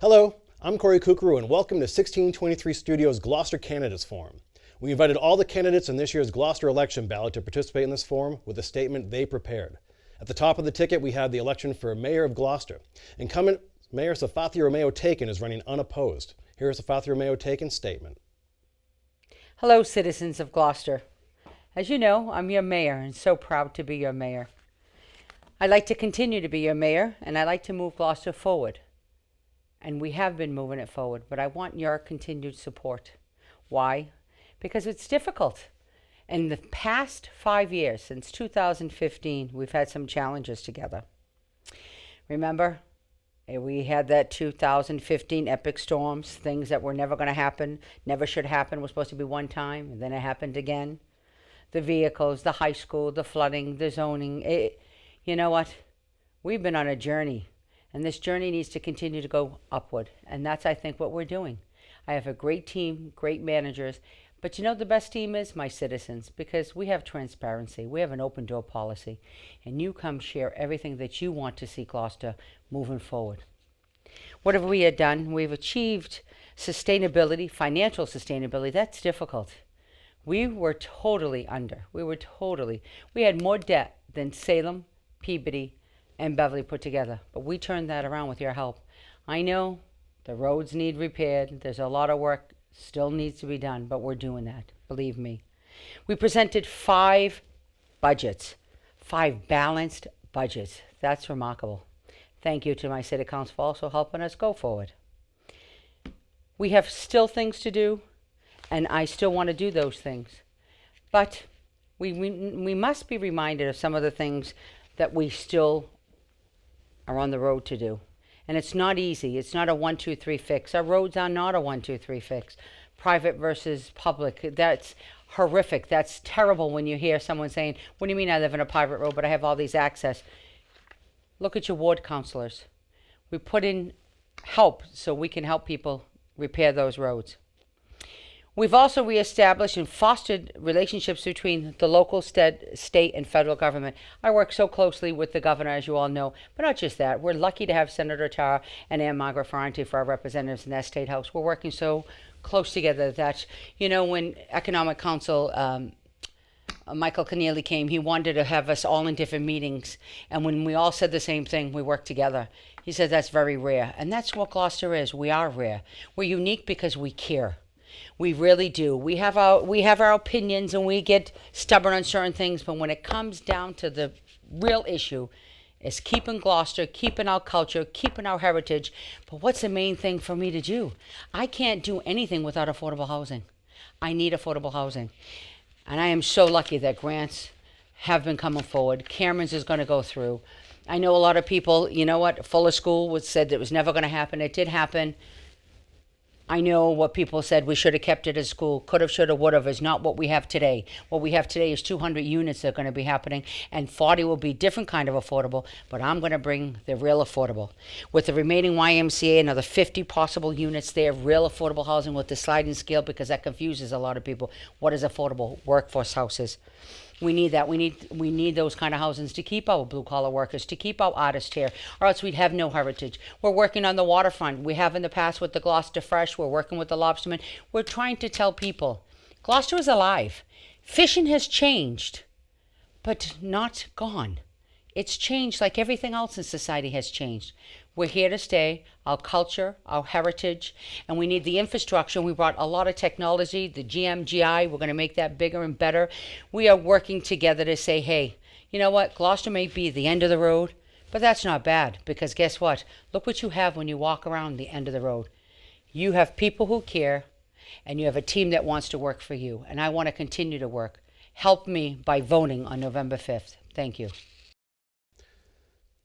Hello, I'm Corey Kukru and welcome to 1623 Studios Gloucester Candidates Forum. We invited all the candidates in this year's Gloucester election ballot to participate in this forum with a statement they prepared. At the top of the ticket we have the election for Mayor of Gloucester. Incumbent Mayor Safathia-Romeo-Taken is running unopposed. Here is Safathia-Romeo-Taken's statement. Hello, citizens of Gloucester. As you know, I'm your mayor and so proud to be your mayor. I'd like to continue to be your mayor and I'd like to move Gloucester forward. And we have been moving it forward, but I want your continued support. Why? Because it's difficult. In the past 5 years, since 2015, we've had some challenges together. Remember, we had that 2015 epic storms, things that were never going to happen, never should happen, was supposed to be one time, and then it happened again. The vehicles, the high school, the flooding, the zoning. You know what? We've been on a journey, and this journey needs to continue to go upward, and that's, I think, what we're doing. I have a great team, great managers, but you know the best team is my citizens, because we have transparency, we have an open door policy, and you come share everything that you want to see Gloucester moving forward. What have we done? We've achieved sustainability, financial sustainability. That's difficult. We were totally under. We had more debt than Salem, Peabody, and Beverly put together, but we turned that around with your help. I know the roads need repaired. There's a lot of work still needs to be done, but we're doing that, believe me. We presented 5 budgets, 5 balanced budgets. That's remarkable. Thank you to my city council for also helping us go forward. We have still things to do, and I still want to do those things. But we must be reminded of some of the things that we still are on the road to do. And it's not easy. It's not a 1, 2, 3 fix. Our roads are not a 1, 2, 3 fix. Private versus public. That's horrific. That's terrible when you hear someone saying, what do you mean I live in a private road, but I have all these access? Look at your ward councilors. We put in help so we can help people repair those roads. We've also reestablished and fostered relationships between the local, state, and federal government. I work so closely with the governor, as you all know, but not just that. We're lucky to have Senator Tara and Ann Margaret Ferranti for our representatives in that state house. We're working so close together that, you know, when Economic Council, Michael Keneally came, he wanted to have us all in different meetings. And when we all said the same thing, we worked together. He said that's very rare. And that's what Gloucester is. We are rare. We're unique because we care. We really do. We have our opinions and we get stubborn on certain things, but when it comes down to the real issue, is keeping Gloucester, keeping our culture, keeping our heritage. But what's the main thing for me to do? I can't do anything without affordable housing. I need affordable housing. And I am so lucky that grants have been coming forward. Cameron's is going to go through. I know a lot of people, you know what, Fuller School said it was never going to happen. It did happen. I know what people said, we should have kept it as school. Could have, should have, would have is not what we have today. What we have today is 200 units that are going to be happening, and 40 will be different kind of affordable, but I'm going to bring the real affordable. With the remaining YMCA, another 50 possible units there, real affordable housing with the sliding scale, because that confuses a lot of people. What is affordable? Workforce houses. We need that. We need those kind of housings to keep our blue-collar workers, to keep our artists here, or else we'd have no heritage. We're working on the waterfront. We have in the past with the Gloucester Fresh. We're working with the Lobstermen. We're trying to tell people, Gloucester is alive. Fishing has changed, but not gone. It's changed like everything else in society has changed. We're here to stay, our culture, our heritage, and we need the infrastructure. We brought a lot of technology, the GMGI, we're going to make that bigger and better. We are working together to say, hey, you know what, Gloucester may be the end of the road, but that's not bad, because guess what? Look what you have when you walk around the end of the road. You have people who care, and you have a team that wants to work for you, and I want to continue to work. Help me by voting on November 5th. Thank you.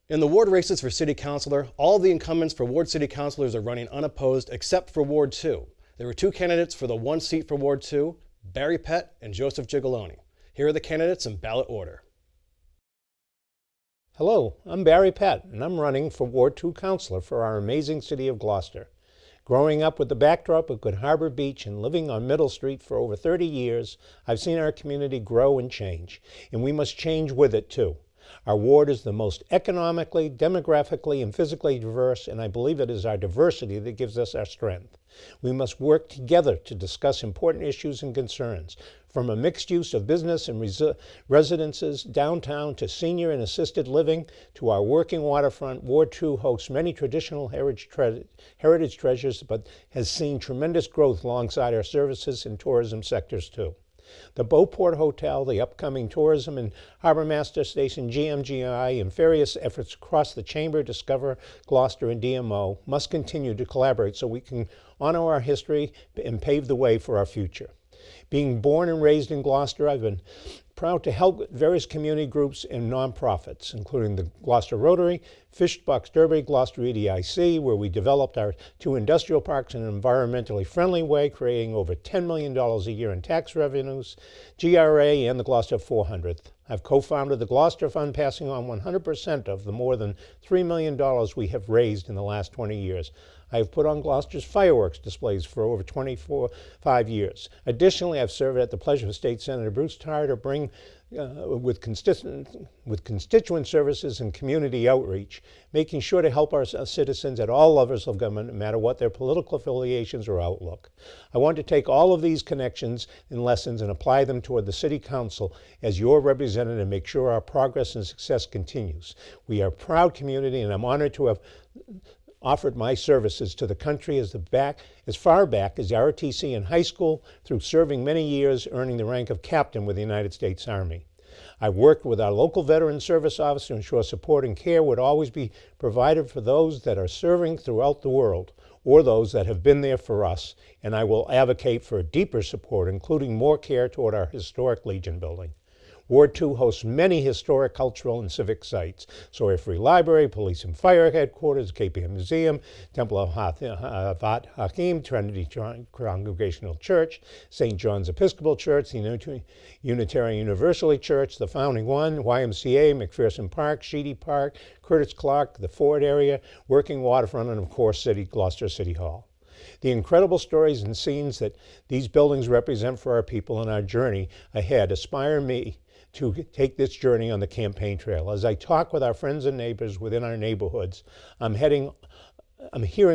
In the ward races for City Councilor, all the incumbents for Ward City Councilors are running unopposed except for Ward 2. There were 2 candidates for the 1 seat for Ward 2, Barry Pett and Joseph Gigoloni. Here are the candidates in ballot order. Hello, I'm Barry Pett, and I'm running for Ward 2 Councilor for our amazing city of Gloucester. Growing up with the backdrop of Good Harbor Beach and living on Middle Street for over 30 years, I've seen our community grow and change, and we must change with it too. Our ward is the most economically, demographically, and physically diverse, and I believe it is our diversity that gives us our strength. We must work together to discuss important issues and concerns, from a mixed use of business and residences downtown to senior and assisted living to our working waterfront. Ward 2 hosts many traditional heritage treasures, but has seen tremendous growth alongside our services and tourism sectors too. The Beauport Hotel, the upcoming tourism and harbor master station GMGI, and various efforts across the Chamber, Discover, Gloucester, and DMO must continue to collaborate so we can honor our history and pave the way for our future. Being born and raised in Gloucester, I've been proud to help various community groups and nonprofits, including the Gloucester Rotary, Fishbox Derby, Gloucester EDIC, where we developed our 2 industrial parks in an environmentally friendly way, creating over $10 million a year in tax revenues, GRA, and the Gloucester 400th. I've co-founded the Gloucester Fund, passing on 100% of the more than $3 million we have raised in the last 20 years. I have put on Gloucester's fireworks displays for over 5 years. Additionally, I've served at the pleasure of State Senator Bruce Tarr to bring with constituent services and community outreach, making sure to help our citizens at all levels of government, no matter what their political affiliations or outlook. I want to take all of these connections and lessons and apply them toward the City Council as your representative and make sure our progress and success continues. We are a proud community, and I'm honored to have offered my services to the country as far back as ROTC in high school, through serving many years, earning the rank of captain with the United States Army. I've worked with our local veteran service office to ensure support and care would always be provided for those that are serving throughout the world, or those that have been there for us, and I will advocate for deeper support, including more care toward our historic Legion building. Ward 2 hosts many historic, cultural, and civic sites: Sawyer Free Library, Police and Fire Headquarters, KPM Museum, Temple of Havat Hakim, Trinity Congregational Church, St. John's Episcopal Church, the Unitarian Universalist Church, the Founding One, YMCA, McPherson Park, Sheedy Park, Curtis Clark, the Ford area, Working Waterfront, and of course Gloucester City Hall. The incredible stories and scenes that these buildings represent for our people and our journey ahead inspire me to take this journey on the campaign trail. As I talk with our friends and neighbors within our neighborhoods, I'm hearing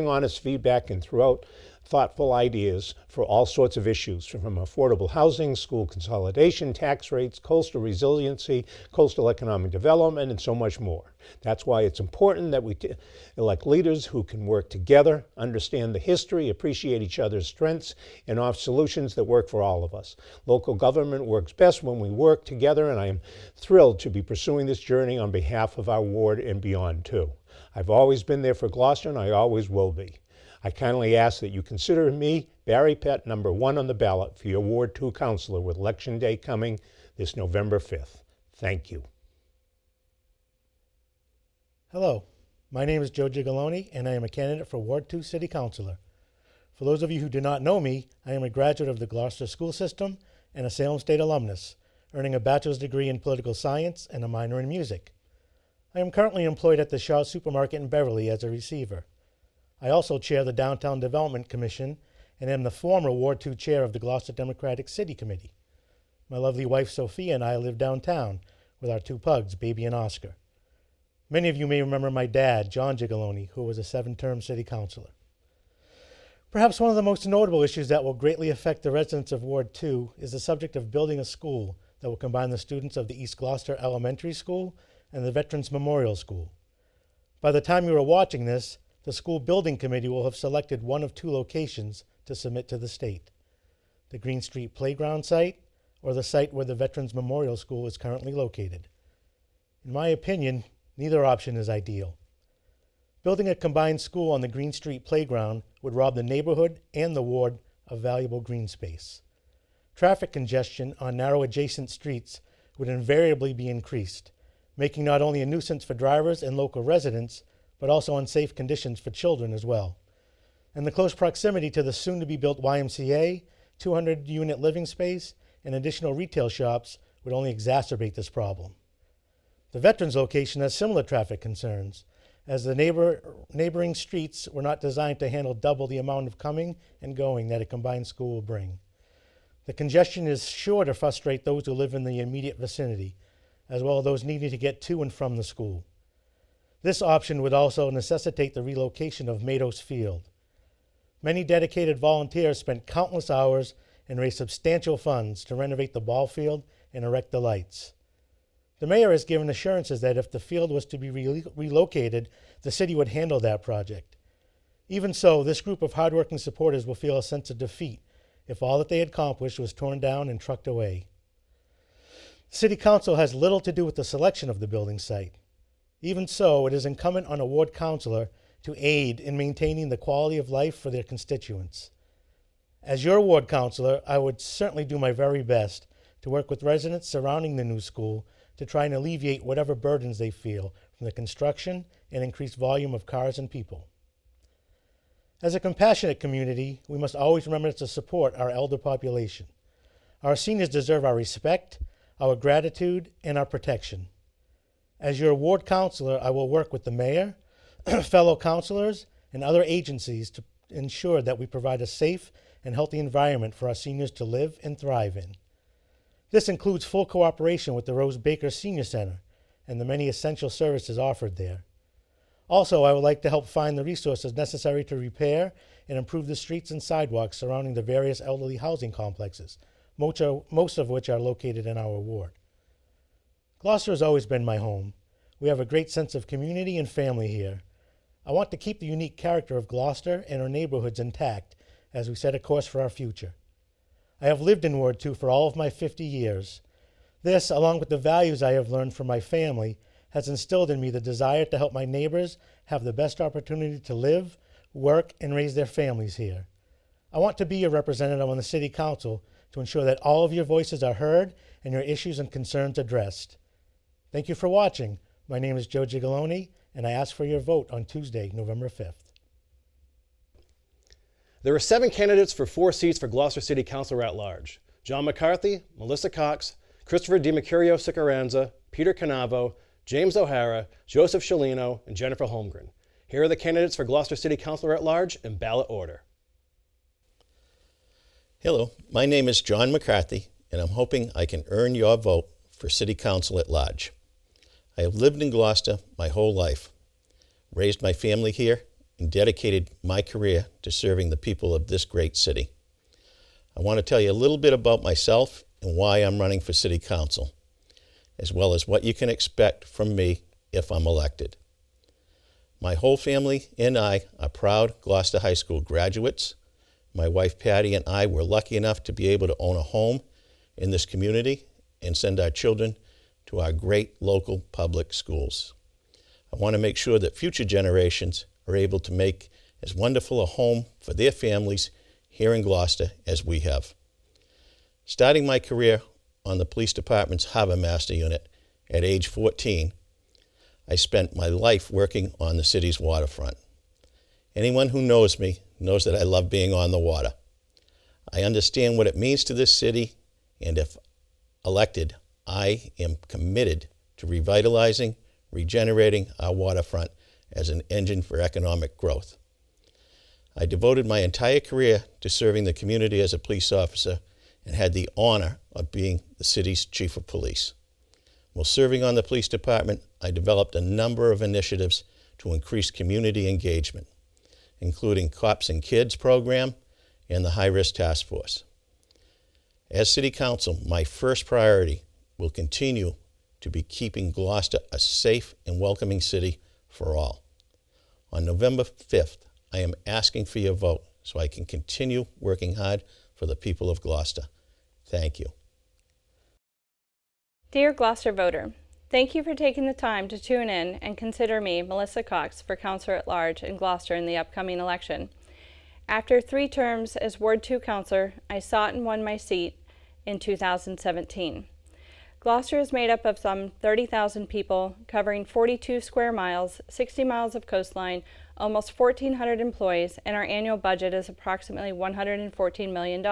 honest feedback and throughout thoughtful ideas for all sorts of issues, from affordable housing, school consolidation, tax rates, coastal resiliency, coastal economic development, and so much more. That's why it's important that we elect leaders who can work together, understand the history, appreciate each other's strengths, and offer solutions that work for all of us. Local government works best when we work together, and I am thrilled to be pursuing this journey on behalf of our ward and beyond too. I've always been there for Gloucester, and I always will be. I kindly ask that you consider me, Barry Pett, number 1 on the ballot for your Ward 2 councilor, with Election Day coming this November 5th. Thank you. Hello, my name is Joe Gigaloni, and I am a candidate for Ward 2 City Councilor. For those of you who do not know me, I am a graduate of the Gloucester School System and a Salem State alumnus, earning a bachelor's degree in political science and a minor in music. I am currently employed at the Shaw Supermarket in Beverly as a receiver. I also chair the Downtown Development Commission and am the former Ward 2 chair of the Gloucester Democratic City Committee. My lovely wife Sophia and I live downtown with our 2 pugs, Baby and Oscar. Many of you may remember my dad, John Gigaloni, who was a 7-term city councilor. Perhaps one of the most notable issues that will greatly affect the residents of Ward 2 is the subject of building a school that will combine the students of the East Gloucester Elementary School and the Veterans Memorial School. By the time you are watching this, the school building committee will have selected one of 2 locations to submit to the state: the Green Street Playground site or the site where the Veterans Memorial School is currently located. In my opinion, neither option is ideal. Building a combined school on the Green Street Playground would rob the neighborhood and the ward of valuable green space. Traffic congestion on narrow adjacent streets would invariably be increased, making not only a nuisance for drivers and local residents, but also unsafe conditions for children as well. And the close proximity to the soon-to-be-built YMCA, 200-unit living space, and additional retail shops would only exacerbate this problem. The Veterans location has similar traffic concerns, as the neighboring streets were not designed to handle double the amount of coming and going that a combined school will bring. The congestion is sure to frustrate those who live in the immediate vicinity, as well as those needing to get to and from the school. This option would also necessitate the relocation of Matos Field. Many dedicated volunteers spent countless hours and raised substantial funds to renovate the ball field and erect the lights. The mayor has given assurances that if the field was to be relocated, the city would handle that project. Even so, this group of hardworking supporters will feel a sense of defeat if all that they had accomplished was torn down and trucked away. City Council has little to do with the selection of the building site. Even so, it is incumbent on a ward councilor to aid in maintaining the quality of life for their constituents. As your ward councilor, I would certainly do my very best to work with residents surrounding the new school to try and alleviate whatever burdens they feel from the construction and increased volume of cars and people. As a compassionate community, we must always remember to support our elder population. Our seniors deserve our respect, our gratitude, and our protection. As your ward councilor, I will work with the mayor, fellow councilors, and other agencies to ensure that we provide a safe and healthy environment for our seniors to live and thrive in. This includes full cooperation with the Rose Baker Senior Center and the many essential services offered there. Also, I would like to help find the resources necessary to repair and improve the streets and sidewalks surrounding the various elderly housing complexes, most of which are located in our ward. Gloucester has always been my home. We have a great sense of community and family here. I want to keep the unique character of Gloucester and our neighborhoods intact as we set a course for our future. I have lived in Ward 2 for all of my 50 years. This, along with the values I have learned from my family, has instilled in me the desire to help my neighbors have the best opportunity to live, work, and raise their families here. I want to be a representative on the City Council to ensure that all of your voices are heard and your issues and concerns addressed. Thank you for watching. My name is Joe Gigaloni, and I ask for your vote on Tuesday, November 5th. There are 7 candidates for 4 seats for Gloucester City Councilor-at-Large. John McCarthy, Melissa Cox, Christopher DiMercurio-SICURANZA, Peter CANNAVO, James O'Hara, Joseph Ciolino, and Jennifer Holmgren. Here are the candidates for Gloucester City Councilor-at-Large in ballot order. Hello, my name is John McCarthy, and I'm hoping I can earn your vote for City Council at Large. I have lived in Gloucester my whole life, raised my family here, and dedicated my career to serving the people of this great city. I want to tell you a little bit about myself and why I'm running for City Council, as well as what you can expect from me if I'm elected. My whole family and I are proud Gloucester High School graduates. My wife Patty and I were lucky enough to be able to own a home in this community and send our children to our great local public schools. I want to make sure that future generations are able to make as wonderful a home for their families here in Gloucester as we have. Starting my career on the police department's harbor master unit at age 14, I spent my life working on the city's waterfront. Anyone who knows me knows that I love being on the water. I understand what it means to this city, and if elected, I am committed to revitalizing, regenerating our waterfront as an engine for economic growth. I devoted my entire career to serving the community as a police officer and had the honor of being the city's chief of police. While serving on the police department, I developed a number of initiatives to increase community engagement, including Cops and Kids program and the High Risk Task Force. As City Council, my first priority will continue to be keeping Gloucester a safe and welcoming city for all. On November 5th, I am asking for your vote so I can continue working hard for the people of Gloucester. Thank you. Dear Gloucester voter, thank you for taking the time to tune in and consider me, Melissa Cox, for Councilor-at-Large in Gloucester in the upcoming election. After 3 terms as Ward 2 Councilor, I sought and won my seat in 2017. Gloucester is made up of some 30,000 people, covering 42 square miles, 60 miles of coastline, almost 1,400 employees, and our annual budget is approximately $114 million.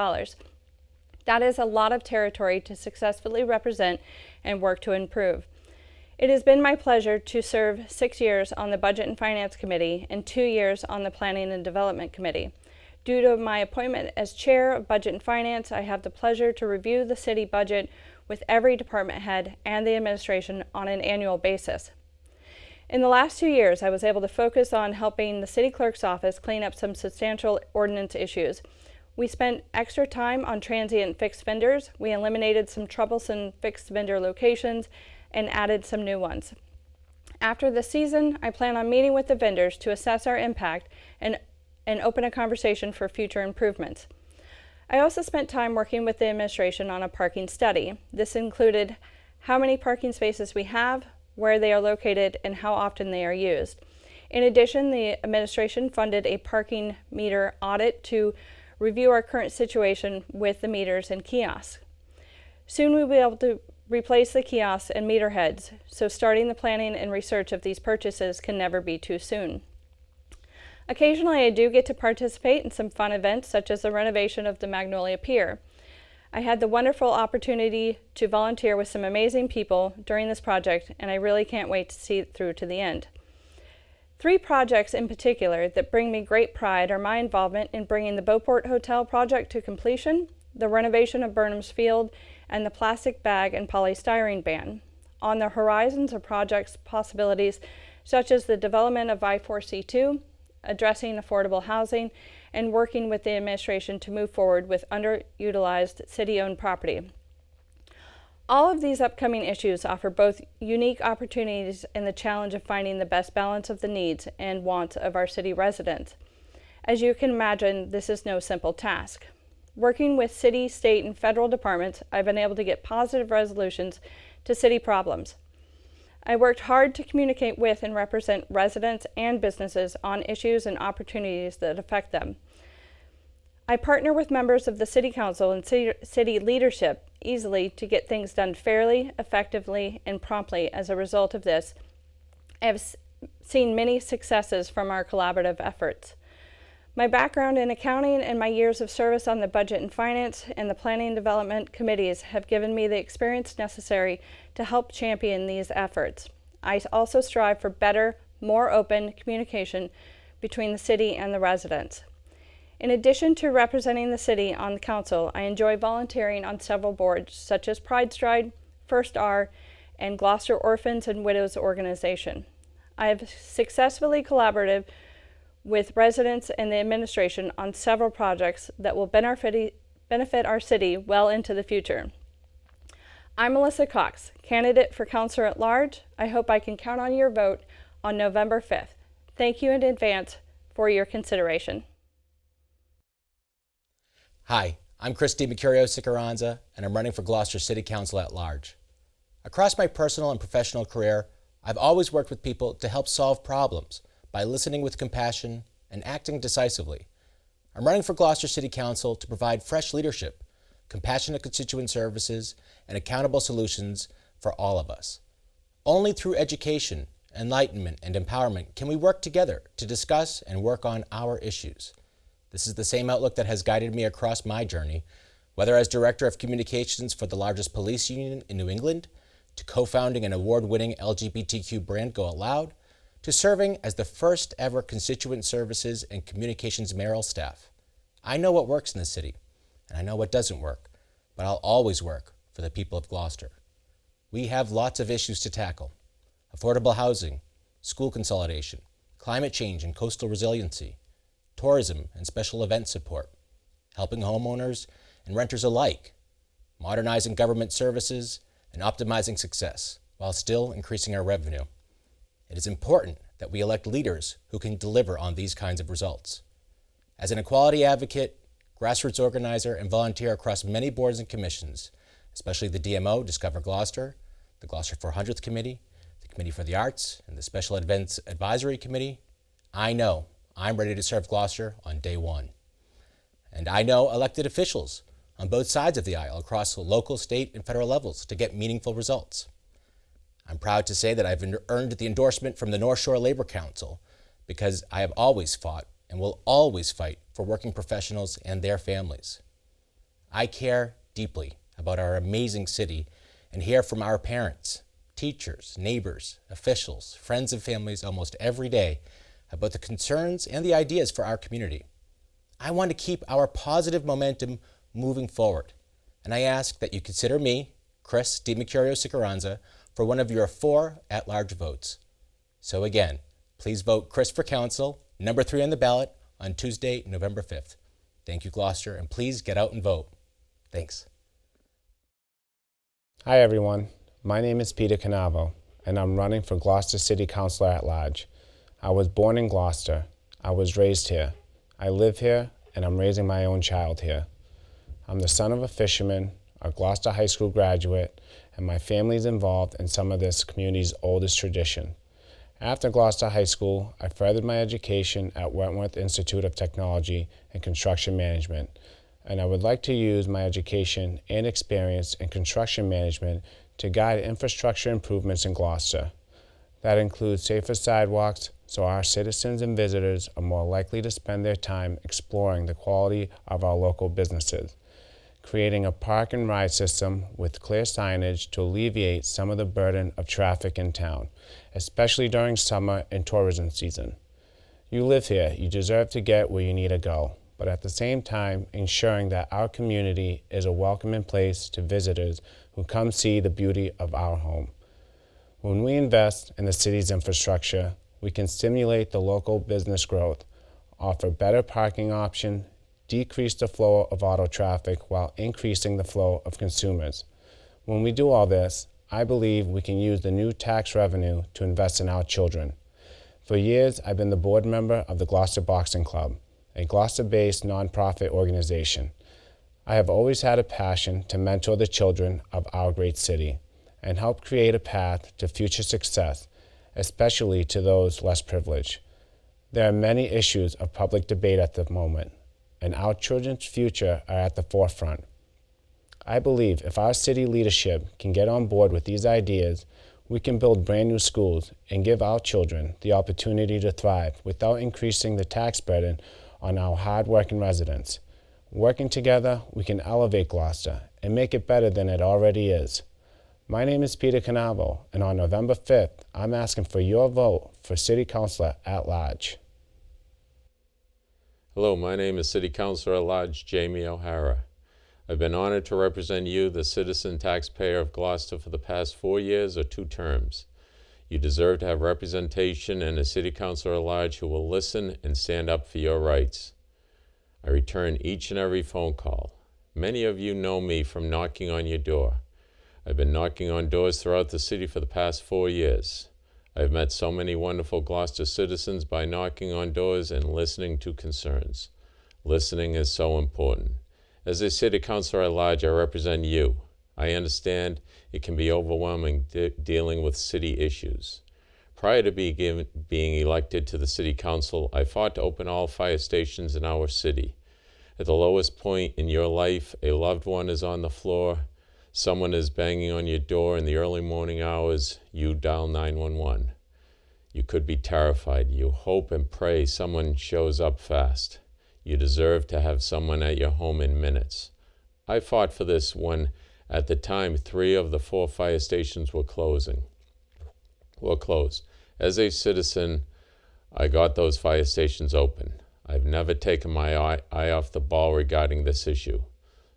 That is a lot of territory to successfully represent and work to improve. It has been my pleasure to serve 6 years on the Budget and Finance Committee and 2 years on the Planning and Development Committee. Due to my appointment as Chair of Budget and Finance, I have the pleasure to review the city budget, with every department head and the administration on an annual basis. In the last 2 years, I was able to focus on helping the city clerk's office clean up some substantial ordinance issues. We spent extra time on transient fixed vendors. We eliminated some troublesome fixed vendor locations and added some new ones. After the season, I plan on meeting with the vendors to assess our impact and open a conversation for future improvements. I also spent time working with the administration on a parking study. This included how many parking spaces we have, where they are located, and how often they are used. In addition, the administration funded a parking meter audit to review our current situation with the meters and kiosks. Soon we will be able to replace the kiosks and meter heads, so starting the planning and research of these purchases can never be too soon. Occasionally I do get to participate in some fun events such as the renovation of the Magnolia Pier. I had the wonderful opportunity to volunteer with some amazing people during this project, and I really can't wait to see it through to the end. 3 projects in particular that bring me great pride are my involvement in bringing the Beauport Hotel project to completion, the renovation of Burnham's Field, and the plastic bag and polystyrene ban. On the horizons are projects possibilities such as the development of I-4C2, addressing affordable housing, and working with the administration to move forward with underutilized city-owned property. All of these upcoming issues offer both unique opportunities and the challenge of finding the best balance of the needs and wants of our city residents. As you can imagine, this is no simple task. Working with city, state, and federal departments, I've been able to get positive resolutions to city problems. I worked hard to communicate with and represent residents and businesses on issues and opportunities that affect them. I partner with members of the City Council and city leadership easily to get things done fairly, effectively, and promptly. As a result of this, I have seen many successes from our collaborative efforts. My background in accounting and my years of service on the Budget and Finance and the Planning and Development committees have given me the experience necessary to help champion these efforts. I also strive for better, more open communication between the city and the residents. In addition to representing the city on the council, I enjoy volunteering on several boards such as Pride Stride, First R, and Gloucester Orphans and Widows Organization. I have successfully collaborated with residents and the administration on several projects that will benefit our city well into the future. I'm Melissa Cox, candidate for councilor-at-large. I hope I can count on your vote on November 5th. Thank you in advance for your consideration. Hi, I'm DIMERCURIO-SICURANZA, and I'm running for Gloucester City Council at large. Across my personal and professional career, I've always worked with people to help solve problems by listening with compassion and acting decisively. I'm running for Gloucester City Council to provide fresh leadership, compassionate constituent services, and accountable solutions for all of us. Only through education, enlightenment, and empowerment can we work together to discuss and work on our issues. This is the same outlook that has guided me across my journey, whether as Director of Communications for the largest police union in New England, to co-founding an award-winning LGBTQ brand Go Out Loud, to serving as the first ever Constituent Services and Communications mayoral staff. I know what works in the city, and I know what doesn't work, but I'll always work for the people of Gloucester. We have lots of issues to tackle: affordable housing, school consolidation, climate change and coastal resiliency, tourism and special event support, helping homeowners and renters alike, modernizing government services, and optimizing success while still increasing our revenue. It is important that we elect leaders who can deliver on these kinds of results. As an equality advocate, grassroots organizer, and volunteer across many boards and commissions, especially the DMO, Discover Gloucester, the Gloucester 400th Committee, the Committee for the Arts, and the Special Events Advisory Committee, I know I'm ready to serve Gloucester on day one. And I know elected officials on both sides of the aisle across local, state, and federal levels to get meaningful results. I'm proud to say that I've earned the endorsement from the North Shore Labor Council because I have always fought and will always fight for working professionals and their families. I care deeply about our amazing city and hear from our parents, teachers, neighbors, officials, friends, and families almost every day about the concerns and the ideas for our community. I want to keep our positive momentum moving forward, and I ask that you consider me, Chris DiMercurio-Sicuranza, for one of your 4 at-large votes. So again, please vote Chris for council, number 3 on the ballot, on Tuesday, November 5th. Thank you, Gloucester, and please get out and vote. Thanks. Hi everyone, my name is Peter CANNAVO, and I'm running for Gloucester City Councilor-at-Large. I was born in Gloucester. I was raised here. I live here, and I'm raising my own child here. I'm the son of a fisherman, a Gloucester High School graduate, and my family's involved in some of this community's oldest tradition. After Gloucester High School, I furthered my education at Wentworth Institute of Technology and Construction Management, and I would like to use my education and experience in construction management to guide infrastructure improvements in Gloucester. That includes safer sidewalks, so our citizens and visitors are more likely to spend their time exploring the quality of our local businesses. Creating a park and ride system with clear signage to alleviate some of the burden of traffic in town, especially during summer and tourism season. You live here, you deserve to get where you need to go, but at the same time ensuring that our community is a welcoming place to visitors who come see the beauty of our home. When we invest in the city's infrastructure, we can stimulate the local business growth, offer better parking options, decrease the flow of auto traffic while increasing the flow of consumers. When we do all this, I believe we can use the new tax revenue to invest in our children. For years, I've been the board member of the Gloucester Boxing Club, a Gloucester-based nonprofit organization. I have always had a passion to mentor the children of our great city and help create a path to future success, especially to those less privileged. There are many issues of public debate at the moment, and our children's future are at the forefront. I believe if our city leadership can get on board with these ideas, we can build brand new schools and give our children the opportunity to thrive without increasing the tax burden on our hard-working residents. Working together, we can elevate Gloucester and make it better than it already is. My name is Peter CANNAVO, and on November 5th, I'm asking for your vote for City Councilor-at-Large. Hello, my name is City Councilor-at-Large Jamie O'Hara. I've been honored to represent you, the citizen taxpayer of Gloucester, for the past 4 years or 2 terms. You deserve to have representation and a City Councilor-at-Large who will listen and stand up for your rights. I return each and every phone call. Many of you know me from knocking on your door. I've been knocking on doors throughout the city for the past 4 years. I've met so many wonderful Gloucester citizens by knocking on doors and listening to concerns. Listening is so important. As a City Councilor-at-Large, I represent you. I understand it can be overwhelming dealing with city issues. Prior to being elected to the City Council, I fought to open all fire stations in our city. At the lowest point in your life, a loved one is on the floor, someone is banging on your door in the early morning hours, you dial 911. You could be terrified. You hope and pray someone shows up fast. You deserve to have someone at your home in minutes. I fought for this when, at the time, 3 of the 4 fire stations were closed. As a citizen, I got those fire stations open. I've never taken my eye off the ball regarding this issue.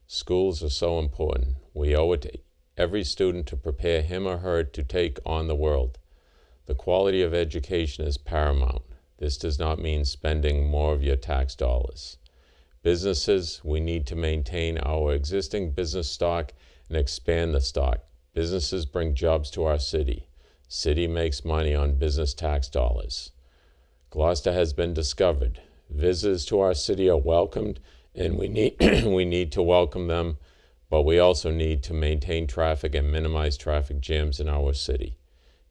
Schools are so important. We owe it to every student to prepare him or her to take on the world. The quality of education is paramount. This does not mean spending more of your tax dollars. Businesses, we need to maintain our existing business stock and expand the stock. Businesses bring jobs to our city. City makes money on business tax dollars. Gloucester has been discovered. Visitors to our city are welcomed, and we need to welcome them, but we also need to maintain traffic and minimize traffic jams in our city.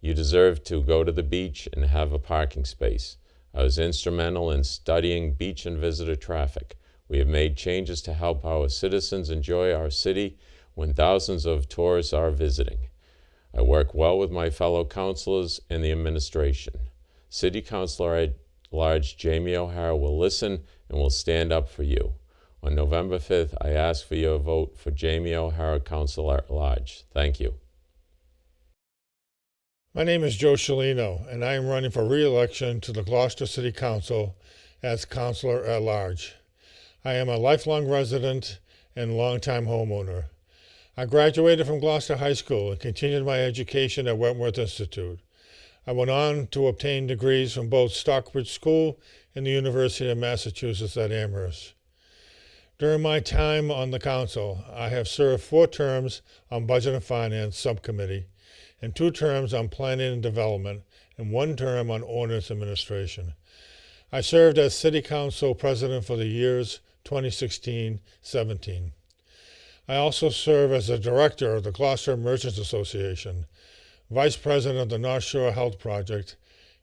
You deserve to go to the beach and have a parking space. I was instrumental in studying beach and visitor traffic. We have made changes to help our citizens enjoy our city when thousands of tourists are visiting. I work well with my fellow councilors and the administration. City Councilor-at-Large Jamie O'Hara will listen and will stand up for you. On November 5th, I ask for your vote for Jamie O'Hara, Councilor-at-Large. Thank you. My name is Joe Ciolino, and I am running for re-election to the Gloucester City Council as Councilor-at-Large. I am a lifelong resident and longtime homeowner. I graduated from Gloucester High School and continued my education at Wentworth Institute. I went on to obtain degrees from both Stockbridge School and the University of Massachusetts at Amherst. During my time on the council, I have served 4 terms on Budget and Finance Subcommittee and 2 terms on Planning and Development and 1 term on Ordinance Administration. I served as City Council President for the years 2016-17. I also serve as the Director of the Gloucester Merchants Association, Vice President of the North Shore Health Project,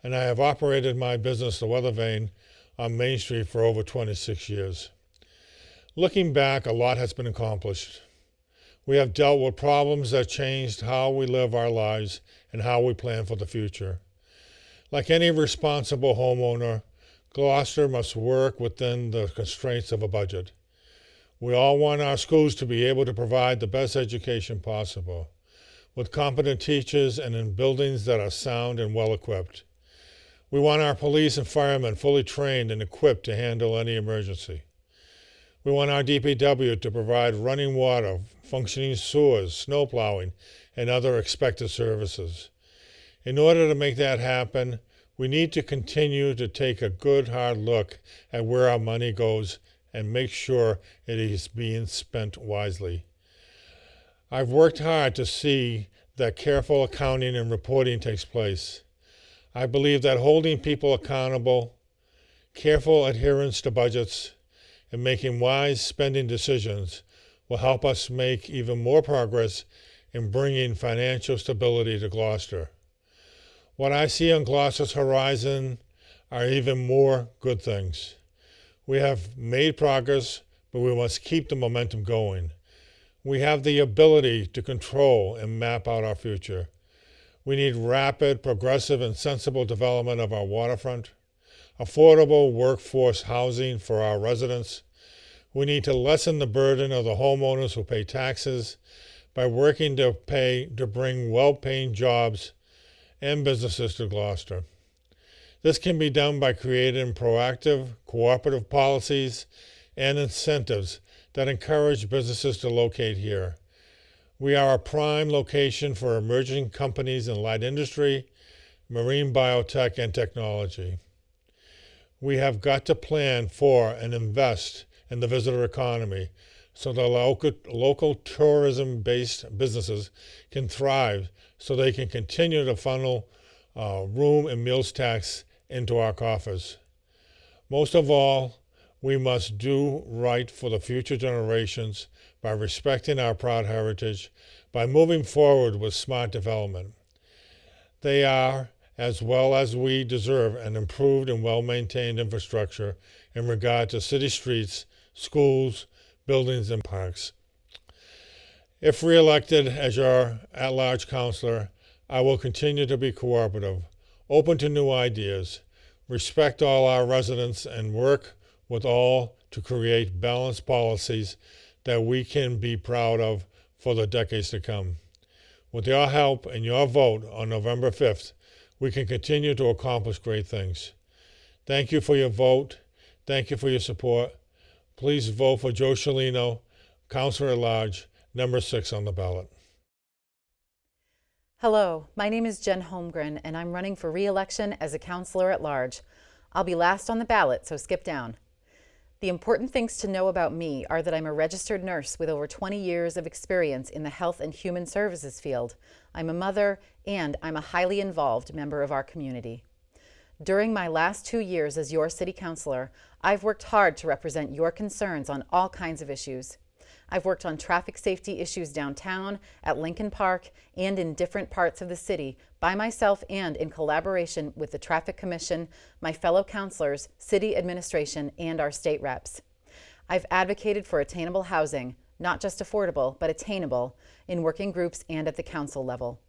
and I have operated my business, The Weather Vane, on Main Street for over 26 years. Looking back, a lot has been accomplished. We have dealt with problems that changed how we live our lives and how we plan for the future. Like any responsible homeowner, Gloucester must work within the constraints of a budget. We all want our schools to be able to provide the best education possible, with competent teachers and in buildings that are sound and well-equipped. We want our police and firemen fully trained and equipped to handle any emergency. We want our DPW to provide running water, functioning sewers, snow plowing, and other expected services. In order to make that happen, we need to continue to take a good hard look at where our money goes and make sure it is being spent wisely. I've worked hard to see that careful accounting and reporting takes place. I believe that holding people accountable, careful adherence to budgets, and making wise spending decisions will help us make even more progress in bringing financial stability to Gloucester. What I see on Gloucester's horizon are even more good things. We have made progress, but we must keep the momentum going. We have the ability to control and map out our future. We need rapid, progressive, and sensible development of our waterfront, affordable workforce housing for our residents. We need to lessen the burden of the homeowners who pay taxes by working to bring well-paying jobs and businesses to Gloucester. This can be done by creating proactive, cooperative policies and incentives that encourage businesses to locate here. We are a prime location for emerging companies in light industry, marine biotech, and technology. We have got to plan for and invest in the visitor economy so the local tourism-based businesses can thrive so they can continue to funnel room and meals tax into our coffers. Most of all, we must do right for the future generations by respecting our proud heritage, by moving forward with smart development. They are, as well as we deserve, an improved and well-maintained infrastructure in regard to city streets, schools, buildings, and parks. If re-elected as your at-large councilor, I will continue to be cooperative, open to new ideas, respect all our residents, and work with all to create balanced policies that we can be proud of for the decades to come. With your help and your vote on November 5th, we can continue to accomplish great things. Thank you for your vote. Thank you for your support. Please vote for Joe Ciolino, councilor-at-large, number 6 on the ballot. Hello, my name is Jen Holmgren, and I'm running for re-election as a councilor-at-large. I'll be last on the ballot, so skip down. The important things to know about me are that I'm a registered nurse with over 20 years of experience in the health and human services field. I'm a mother, and I'm a highly involved member of our community. During my last 2 years as your city councilor, I've worked hard to represent your concerns on all kinds of issues. I've worked on traffic safety issues downtown, at Lincoln Park, and in different parts of the city by myself and in collaboration with the Traffic Commission, my fellow councilors, city administration, and our state reps. I've advocated for attainable housing, not just affordable, but attainable, in working groups and at the council level.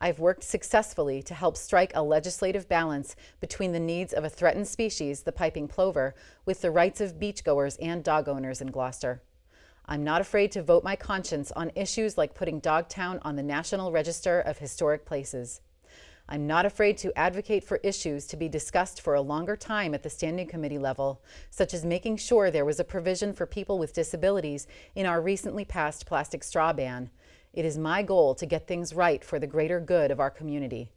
I've worked successfully to help strike a legislative balance between the needs of a threatened species, the piping plover, with the rights of beachgoers and dog owners in Gloucester. I'm not afraid to vote my conscience on issues like putting Dogtown on the National Register of Historic Places. I'm not afraid to advocate for issues to be discussed for a longer time at the standing committee level, such as making sure there was a provision for people with disabilities in our recently passed plastic straw ban. It is my goal to get things right for the greater good of our community.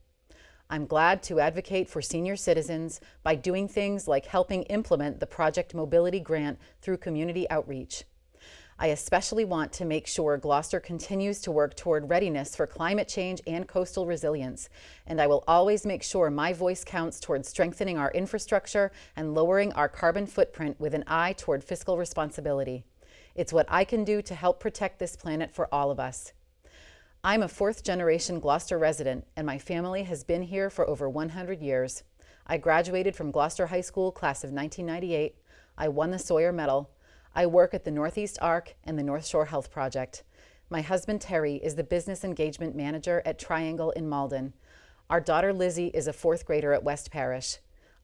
I'm glad to advocate for senior citizens by doing things like helping implement the Project Mobility Grant through community outreach. I especially want to make sure Gloucester continues to work toward readiness for climate change and coastal resilience, and I will always make sure my voice counts toward strengthening our infrastructure and lowering our carbon footprint with an eye toward fiscal responsibility. It's what I can do to help protect this planet for all of us. I'm a fourth-generation Gloucester resident, and my family has been here for over 100 years. I graduated from Gloucester High School, class of 1998. I won the Sawyer Medal. I work at the Northeast Arc and the North Shore Health Project. My husband, Terry, is the Business Engagement Manager at Triangle in Malden. Our daughter, Lizzie, is a fourth grader at West Parish.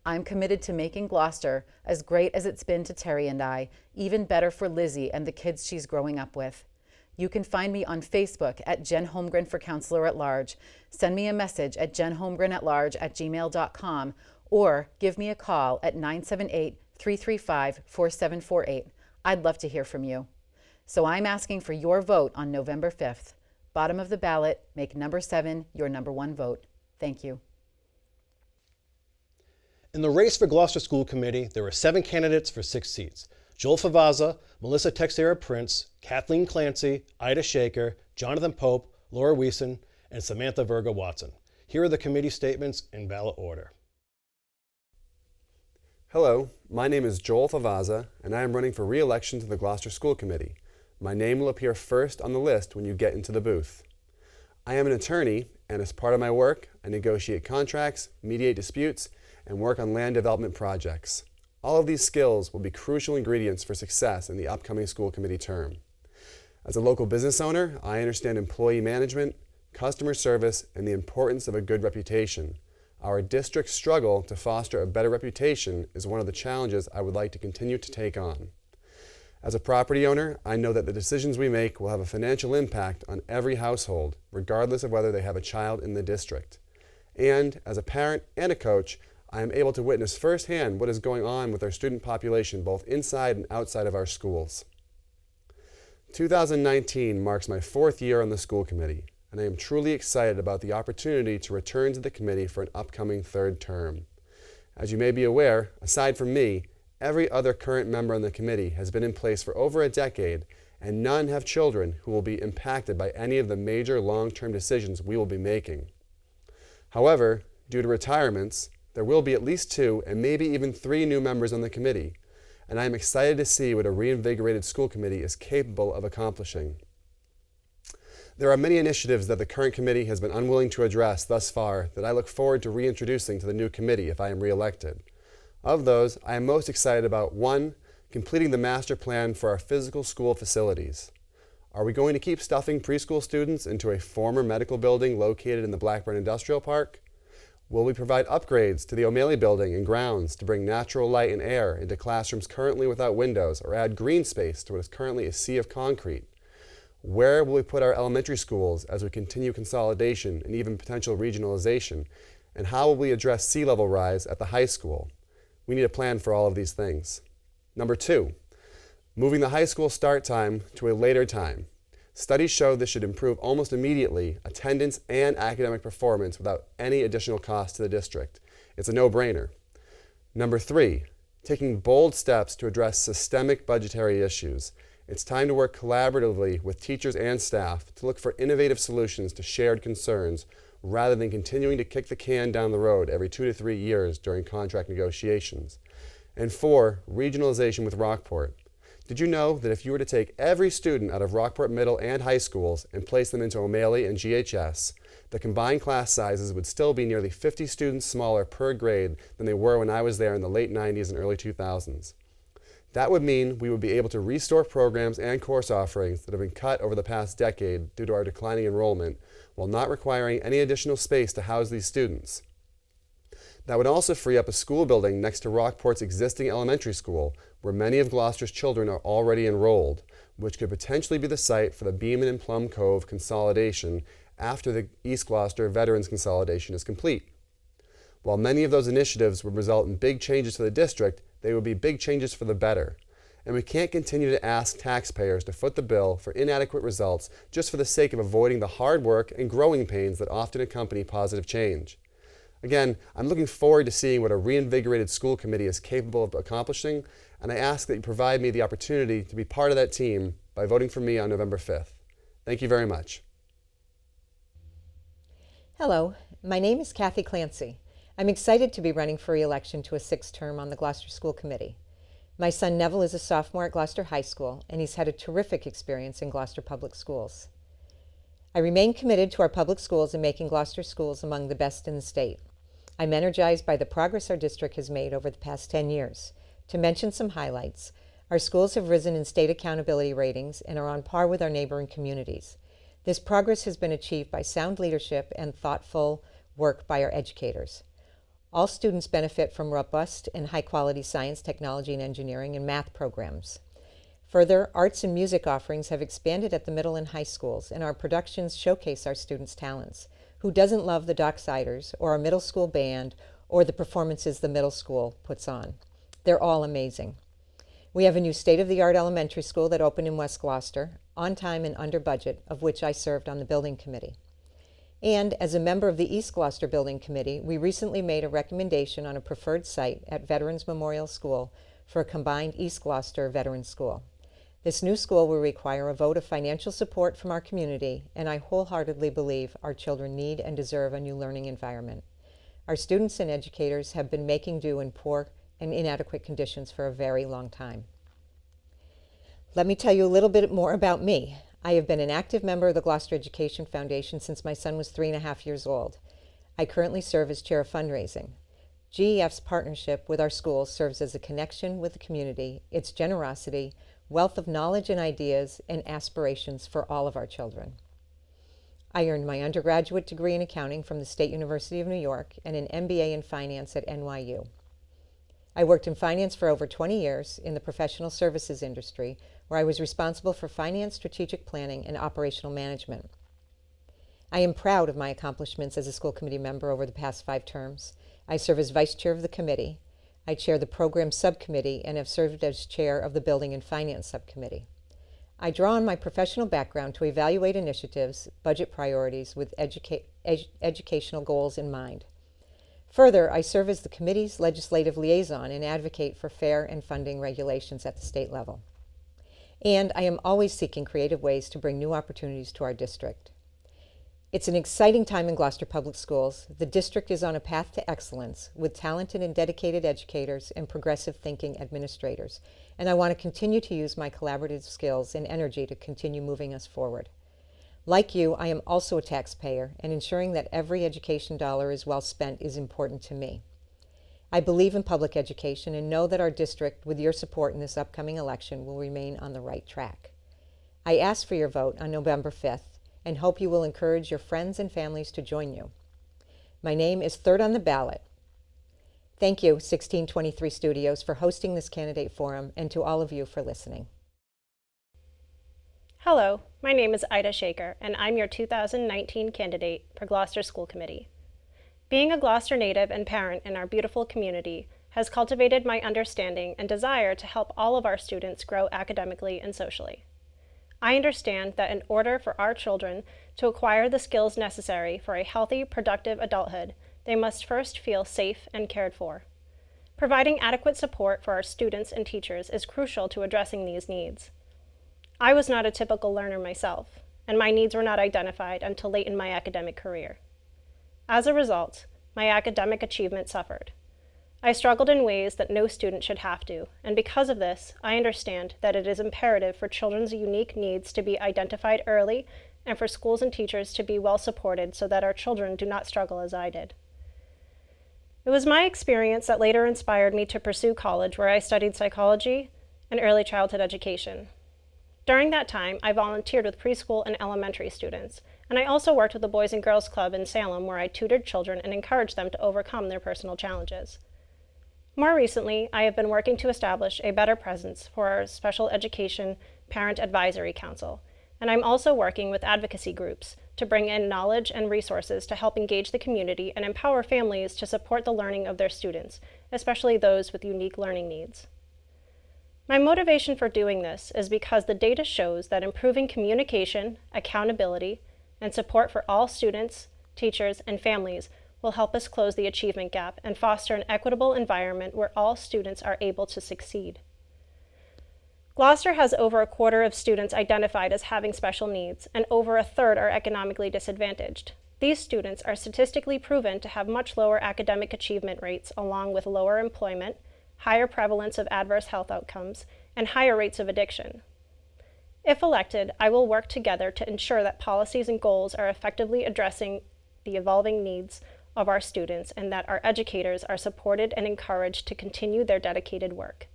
I'm committed to making Gloucester, as great as it's been to Terry and I, even better for Lizzie and the kids she's growing up with. You can find me on Facebook at Jen Holmgren for Councilor-at-Large. Send me a message at jenholmgren@large@gmail.com or give me a call at 978-335-4748. I'd love to hear from you. So I'm asking for your vote on November 5th. Bottom of the ballot, make number 7 your number 1 vote. Thank you. In the race for Gloucester School Committee, there were 7 candidates for 6 seats. Joel Favazza, Melissa Texera-Prince, Kathleen Clancy, Ida Shaker, Jonathan Pope, Laura Wiesen, and Samantha Verga Watson. Here are the committee statements in ballot order. Hello, my name is Joel Favazza, and I am running for re-election to the Gloucester School Committee. My name will appear first on the list when you get into the booth. I am an attorney, and as part of my work, I negotiate contracts, mediate disputes, and work on land development projects. All of these skills will be crucial ingredients for success in the upcoming school committee term. As a local business owner, I understand employee management, customer service, and the importance of a good reputation. Our district's struggle to foster a better reputation is one of the challenges I would like to continue to take on. As a property owner, I know that the decisions we make will have a financial impact on every household, regardless of whether they have a child in the district. And as a parent and a coach, I am able to witness firsthand what is going on with our student population both inside and outside of our schools. 2019 marks my 4th year on the school committee, and I am truly excited about the opportunity to return to the committee for an upcoming 3rd term. As you may be aware, aside from me, every other current member on the committee has been in place for over a decade, and none have children who will be impacted by any of the major long-term decisions we will be making. However, due to retirements, there will be at least 2 and maybe even 3 new members on the committee, and I am excited to see what a reinvigorated school committee is capable of accomplishing. There are many initiatives that the current committee has been unwilling to address thus far that I look forward to reintroducing to the new committee if I am re-elected. Of those, I am most excited about 1, completing the master plan for our physical school facilities. Are we going to keep stuffing preschool students into a former medical building located in the Blackburn Industrial Park? Will we provide upgrades to the O'Malley building and grounds to bring natural light and air into classrooms currently without windows, or add green space to what is currently a sea of concrete? Where will we put our elementary schools as we continue consolidation and even potential regionalization? And how will we address sea level rise at the high school? We need a plan for all of these things. Number 2, moving the high school start time to a later time. Studies show this should improve almost immediately attendance and academic performance without any additional cost to the district. It's a no-brainer. Number 3, taking bold steps to address systemic budgetary issues. It's time to work collaboratively with teachers and staff to look for innovative solutions to shared concerns rather than continuing to kick the can down the road every 2 to 3 years during contract negotiations. And 4, regionalization with Rockport. Did you know that if you were to take every student out of Rockport Middle and high schools and place them into O'Malley and GHS, the combined class sizes would still be nearly 50 students smaller per grade than they were when I was there in the late 90s and early 2000s. That would mean we would be able to restore programs and course offerings that have been cut over the past decade due to our declining enrollment, while not requiring any additional space to house these students. That would also free up a school building next to Rockport's existing elementary school, where many of Gloucester's children are already enrolled, which could potentially be the site for the Beeman and Plum Cove consolidation after the East Gloucester Veterans Consolidation is complete. While many of those initiatives would result in big changes to the district, they would be big changes for the better. And we can't continue to ask taxpayers to foot the bill for inadequate results just for the sake of avoiding the hard work and growing pains that often accompany positive change. Again, I'm looking forward to seeing what a reinvigorated school committee is capable of accomplishing, and I ask that you provide me the opportunity to be part of that team by voting for me on November 5th. Thank you very much. Hello, my name is Kathy Clancy. I'm excited to be running for re-election to a 6th term on the Gloucester School Committee. My son Neville is a sophomore at Gloucester High School, and he's had a terrific experience in Gloucester Public Schools. I remain committed to our public schools and making Gloucester schools among the best in the state. I'm energized by the progress our district has made over the past 10 years. To mention some highlights, our schools have risen in state accountability ratings and are on par with our neighboring communities. This progress has been achieved by sound leadership and thoughtful work by our educators. All students benefit from robust and high-quality science, technology, and engineering and math programs. Further, arts and music offerings have expanded at the middle and high schools, and our productions showcase our students' talents. Who doesn't love the Docksiders, or our middle school band, or the performances the middle school puts on? They're all amazing. We have a new state-of-the-art elementary school that opened in West Gloucester, on time and under budget, of which I served on the building committee. And as a member of the East Gloucester Building Committee, we recently made a recommendation on a preferred site at Veterans Memorial School for a combined East Gloucester Veterans School. This new school will require a vote of financial support from our community, and I wholeheartedly believe our children need and deserve a new learning environment. Our students and educators have been making do in poor and inadequate conditions for a very long time. Let me tell you a little bit more about me. I have been an active member of the Gloucester Education Foundation since my son was 3.5 years old. I currently serve as chair of fundraising. GEF's partnership with our schools serves as a connection with the community, its generosity, wealth of knowledge and ideas, and aspirations for all of our children. I earned my undergraduate degree in accounting from the State University of New York and an MBA in finance at NYU. I worked in finance for over 20 years in the professional services industry, where I was responsible for finance, strategic planning, and operational management. I am proud of my accomplishments as a school committee member over the past 5 terms. I serve as vice chair of the committee. I chair the program subcommittee and have served as chair of the building and finance subcommittee. I draw on my professional background to evaluate initiatives, budget priorities with educational goals in mind. Further, I serve as the committee's legislative liaison and advocate for fair and funding regulations at the state level. And I am always seeking creative ways to bring new opportunities to our district. It's an exciting time in Gloucester Public Schools. The district is on a path to excellence with talented and dedicated educators and progressive thinking administrators. And I want to continue to use my collaborative skills and energy to continue moving us forward. Like you, I am also a taxpayer, and ensuring that every education dollar is well spent is important to me. I believe in public education and know that our district, with your support in this upcoming election, will remain on the right track. I ask for your vote on November 5th and hope you will encourage your friends and families to join you. My name is third on the ballot. Thank you, 1623 Studios, for hosting this candidate forum, and to all of you for listening. Hello, my name is Ida Shaker, and I'm your 2019 candidate for Gloucester School Committee. Being a Gloucester native and parent in our beautiful community has cultivated my understanding and desire to help all of our students grow academically and socially. I understand that in order for our children to acquire the skills necessary for a healthy, productive adulthood, they must first feel safe and cared for. Providing adequate support for our students and teachers is crucial to addressing these needs. I was not a typical learner myself, and my needs were not identified until late in my academic career. As a result, my academic achievement suffered. I struggled in ways that no student should have to, and because of this, I understand that it is imperative for children's unique needs to be identified early and for schools and teachers to be well supported so that our children do not struggle as I did. It was my experience that later inspired me to pursue college, where I studied psychology and early childhood education. During that time, I volunteered with preschool and elementary students, and I also worked with the Boys and Girls Club in Salem, where I tutored children and encouraged them to overcome their personal challenges. More recently, I have been working to establish a better presence for our Special Education Parent Advisory Council, and I'm also working with advocacy groups to bring in knowledge and resources to help engage the community and empower families to support the learning of their students, especially those with unique learning needs. My motivation for doing this is because the data shows that improving communication, accountability, and support for all students, teachers, and families will help us close the achievement gap and foster an equitable environment where all students are able to succeed. Gloucester has over a quarter of students identified as having special needs, and over a third are economically disadvantaged. These students are statistically proven to have much lower academic achievement rates, along with lower employment, higher prevalence of adverse health outcomes, and higher rates of addiction. If elected, I will work together to ensure that policies and goals are effectively addressing the evolving needs of our students and that our educators are supported and encouraged to continue their dedicated work.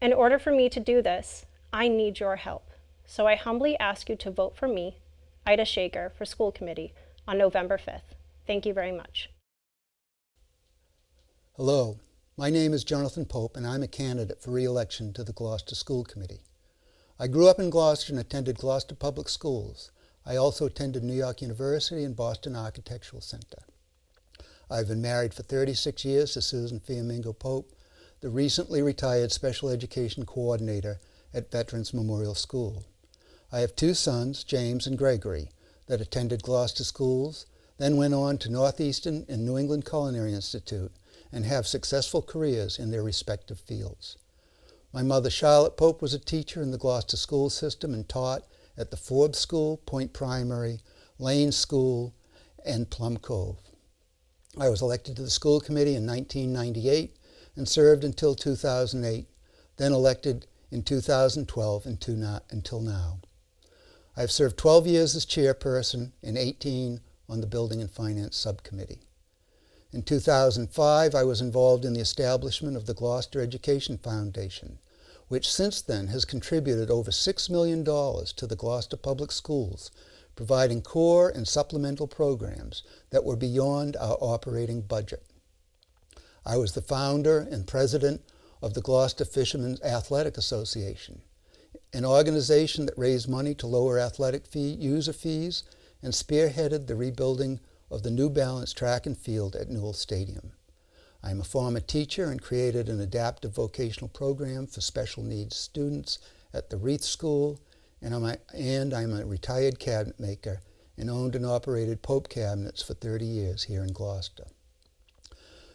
In order for me to do this, I need your help. So I humbly ask you to vote for me, Ida Shaker, for school committee on November 5th. Thank you very much. Hello, my name is Jonathan Pope and I'm a candidate for re-election to the Gloucester School Committee. I grew up in Gloucester and attended Gloucester Public Schools. I also attended New York University and Boston Architectural Center. I've been married for 36 years to Susan Fiamingo Pope, the recently retired Special Education Coordinator at Veterans Memorial School. I have two sons, James and Gregory, that attended Gloucester schools, then went on to Northeastern and New England Culinary Institute and have successful careers in their respective fields. My mother, Charlotte Pope, was a teacher in the Gloucester school system and taught at the Forbes School, Point Primary, Lane School, and Plum Cove. I was elected to the school committee in 1998 and served until 2008, then elected in 2012 until now. I have served 12 years as chairperson and 18 on the Building and Finance Subcommittee. In 2005, I was involved in the establishment of the Gloucester Education Foundation, which since then has contributed over $6 million to the Gloucester Public Schools, providing core and supplemental programs that were beyond our operating budget. I was the founder and president of the Gloucester Fishermen's Athletic Association, an organization that raised money to lower athletic user fees and spearheaded the rebuilding of the New Balance track and field at Newell Stadium. I am a former teacher and created an adaptive vocational program for special needs students at the Reith School, and I'm a retired cabinet maker and owned and operated Pope cabinets for 30 years here in Gloucester.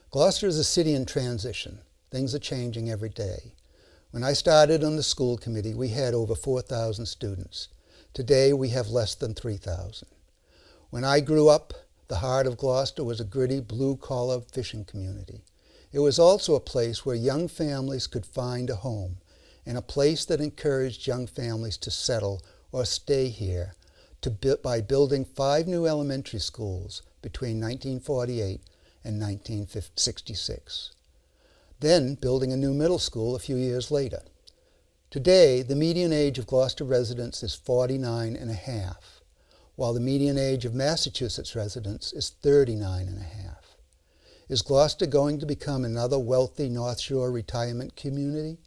Gloucester is a city in transition. Things are changing every day. When I started on the school committee, we had over 4,000 students. Today, we have less than 3,000. When I grew up, the heart of Gloucester was a gritty, blue-collar fishing community. It was also a place where young families could find a home, and a place that encouraged young families to settle or stay here by building 5 new elementary schools between 1948 and 1966. Then building a new middle school a few years later. Today, the median age of Gloucester residents is 49 and a half, while the median age of Massachusetts residents is 39 and a half. Is Gloucester going to become another wealthy North Shore retirement community?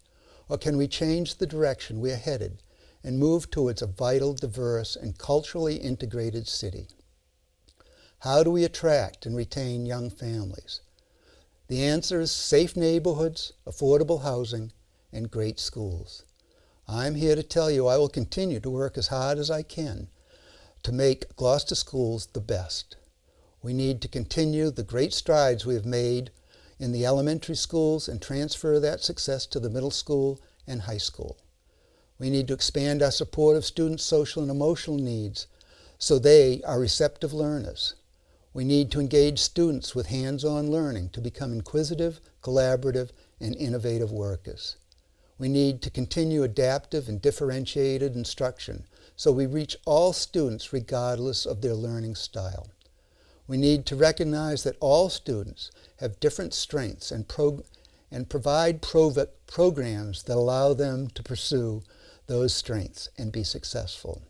Or can we change the direction we're headed and move towards a vital, diverse, and culturally integrated city? How do we attract and retain young families? The answer is safe neighborhoods, affordable housing, and great schools. I'm here to tell you I will continue to work as hard as I can to make Gloucester schools the best. We need to continue the great strides we have made in the elementary schools and transfer that success to the middle school and high school. We need to expand our support of students' social and emotional needs so they are receptive learners. We need to engage students with hands-on learning to become inquisitive, collaborative, and innovative workers. We need to continue adaptive and differentiated instruction so we reach all students regardless of their learning style. We need to recognize that all students have different strengths and provide programs that allow them to pursue those strengths and be successful.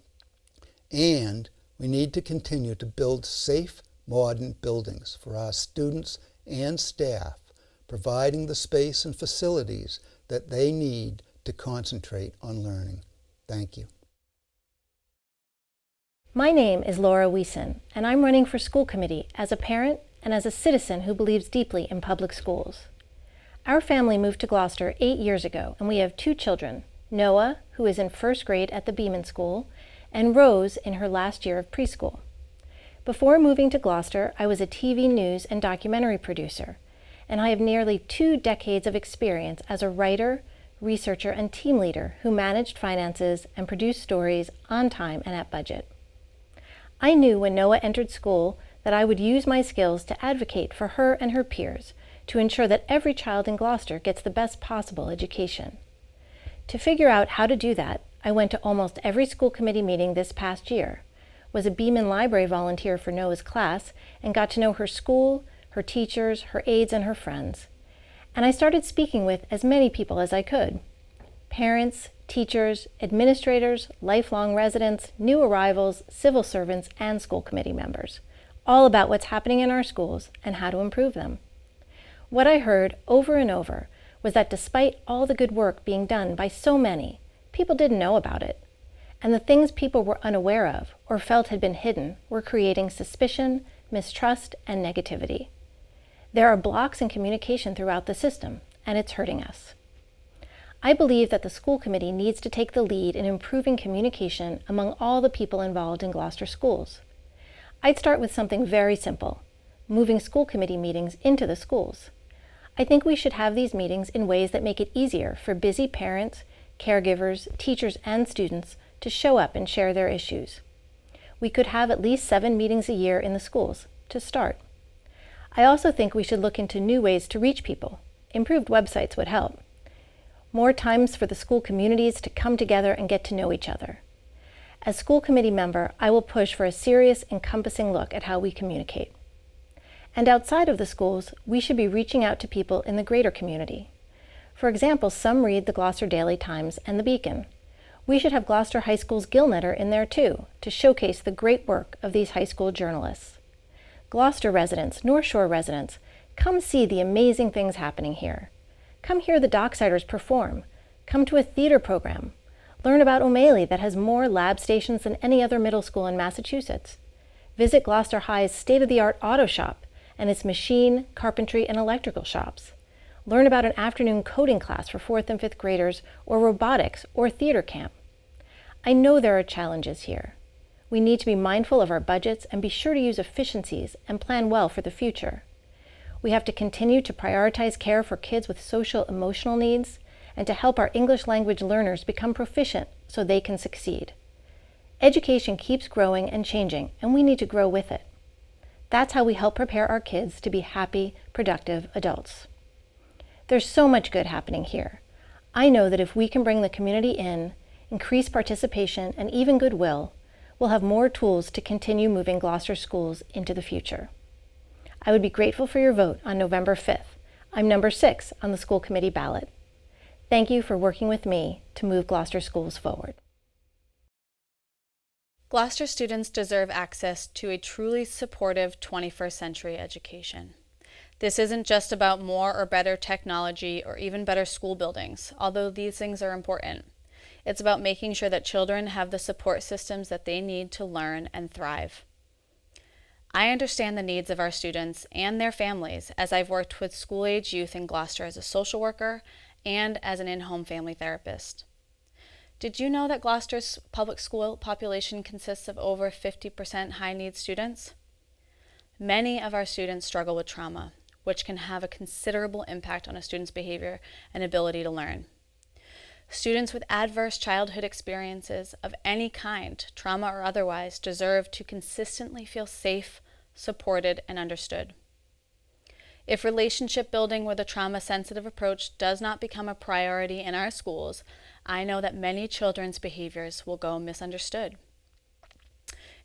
And we need to continue to build safe, modern buildings for our students and staff, providing the space and facilities that they need to concentrate on learning. Thank you. My name is Laura Wiesen, and I'm running for school committee as a parent and as a citizen who believes deeply in public schools. Our family moved to Gloucester 8 years ago, and we have 2 children, Noah, who is in 1st grade at the Beeman School, and Rose in her last year of preschool. Before moving to Gloucester, I was a TV news and documentary producer, and I have nearly 2 decades of experience as a writer, researcher, and team leader who managed finances and produced stories on time and at budget. I knew when Noah entered school that I would use my skills to advocate for her and her peers to ensure that every child in Gloucester gets the best possible education. To figure out how to do that, I went to almost every school committee meeting this past year, was a Beeman Library volunteer for Noah's class, and got to know her school, her teachers, her aides, and her friends. And I started speaking with as many people as I could: parents, teachers, administrators, lifelong residents, new arrivals, civil servants, and school committee members, all about what's happening in our schools and how to improve them. What I heard over and over was that despite all the good work being done by so many, people didn't know about it. And the things people were unaware of or felt had been hidden were creating suspicion, mistrust, and negativity. There are blocks in communication throughout the system, and it's hurting us. I believe that the school committee needs to take the lead in improving communication among all the people involved in Gloucester schools. I'd start with something very simple: moving school committee meetings into the schools. I think we should have these meetings in ways that make it easier for busy parents, caregivers, teachers, and students to show up and share their issues. We could have at least 7 meetings a year in the schools to start. I also think we should look into new ways to reach people. Improved websites would help. More times for the school communities to come together and get to know each other. As school committee member, I will push for a serious, encompassing look at how we communicate. And outside of the schools, we should be reaching out to people in the greater community. For example, some read the Gloucester Daily Times and the Beacon. We should have Gloucester High School's Gillnetter in there too, to showcase the great work of these high school journalists. Gloucester residents, North Shore residents, come see the amazing things happening here. Come hear the Docksiders perform. Come to a theater program. Learn about O'Malley that has more lab stations than any other middle school in Massachusetts. Visit Gloucester High's state-of-the-art auto shop and its machine, carpentry, and electrical shops. Learn about an afternoon coding class for 4th and 5th graders, or robotics, or theater camp. I know there are challenges here. We need to be mindful of our budgets and be sure to use efficiencies and plan well for the future. We have to continue to prioritize care for kids with social emotional needs and to help our English language learners become proficient so they can succeed. Education keeps growing and changing, and we need to grow with it. That's how we help prepare our kids to be happy, productive adults. There's so much good happening here. I know that if we can bring the community in, increase participation, and even goodwill, we'll have more tools to continue moving Gloucester schools into the future. I would be grateful for your vote on November 5th. I'm number 6 on the school committee ballot. Thank you for working with me to move Gloucester schools forward. Gloucester students deserve access to a truly supportive 21st century education. This isn't just about more or better technology or even better school buildings, although these things are important. It's about making sure that children have the support systems that they need to learn and thrive. I understand the needs of our students and their families as I've worked with school-age youth in Gloucester as a social worker and as an in-home family therapist. Did you know that Gloucester's public school population consists of over 50% high-needs students? Many of our students struggle with trauma, which can have a considerable impact on a student's behavior and ability to learn. Students with adverse childhood experiences of any kind, trauma or otherwise, deserve to consistently feel safe, supported, and understood. If relationship building with a trauma-sensitive approach does not become a priority in our schools, I know that many children's behaviors will go misunderstood.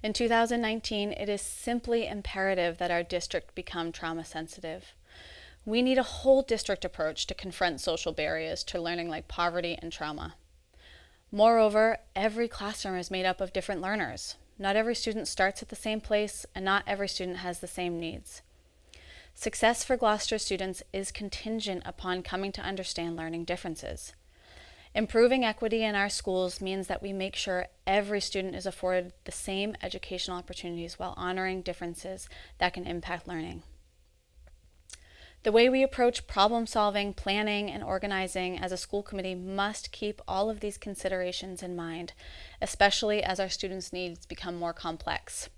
In 2019, it is simply imperative that our district become trauma-sensitive. We need a whole district approach to confront social barriers to learning like poverty and trauma. Moreover, every classroom is made up of different learners. Not every student starts at the same place, and not every student has the same needs. Success for Gloucester students is contingent upon coming to understand learning differences. Improving equity in our schools means that we make sure every student is afforded the same educational opportunities while honoring differences that can impact learning. The way we approach problem solving, planning, and organizing as a school committee must keep all of these considerations in mind, especially as our students' needs become more complex.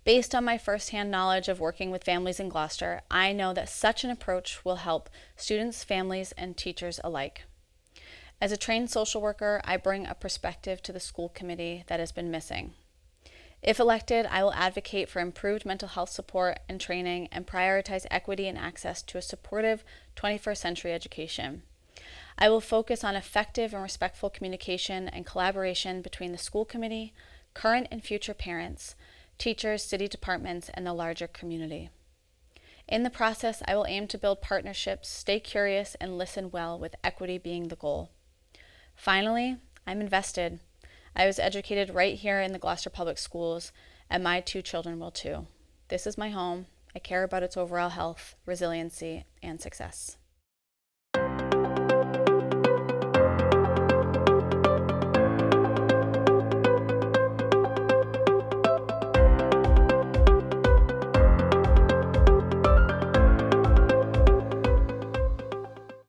Based on my firsthand knowledge of working with families in Gloucester, I know that such an approach will help students, families, and teachers alike. As a trained social worker, I bring a perspective to the school committee that has been missing. If elected, I will advocate for improved mental health support and training and prioritize equity and access to a supportive 21st century education. I will focus on effective and respectful communication and collaboration between the school committee, current and future parents, teachers, city departments, and the larger community. In the process, I will aim to build partnerships, stay curious, and listen well, with equity being the goal. Finally, I'm invested. I was educated right here in the Gloucester Public Schools, and my 2 children will too. This is my home. I care about its overall health, resiliency, and success.